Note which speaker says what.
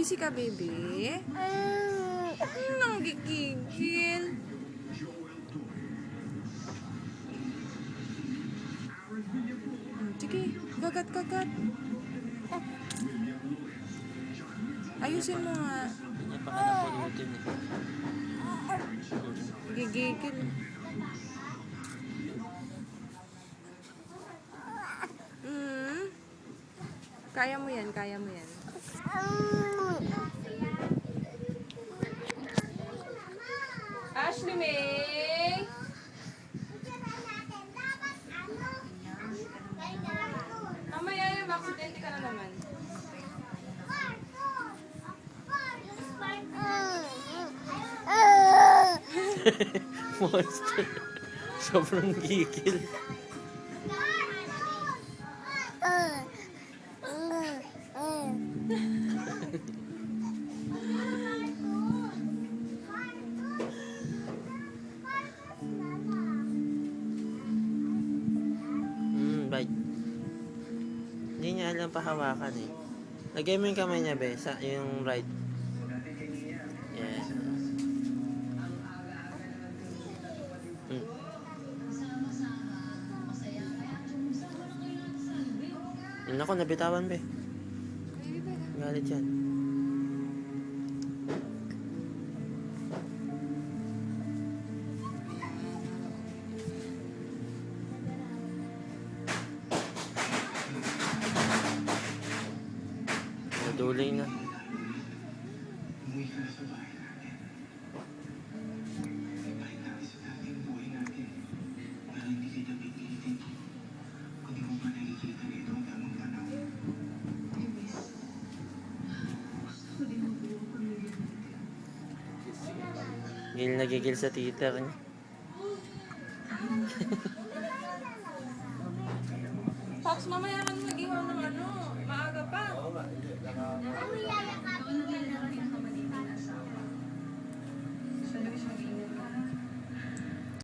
Speaker 1: Busy ka, baby? Nanggigigil. Sige, kagat. Ayusin mo nga.
Speaker 2: Hindi pa ka napulutin eh.
Speaker 1: Gigigil. Kaya mo yan. Ashley May! Mamaya yung aksidente ka na naman.
Speaker 2: Monster. Sobrang gigil. Bite. Hindi niya alam pahawakan eh. Lagay mo yung kamay niya, be, sa yung right. Yeah. Nako, nabitawan, be. Galit yan. Naduling na. Gigil na gigil sa titer niya.
Speaker 1: Fox, mamaya ka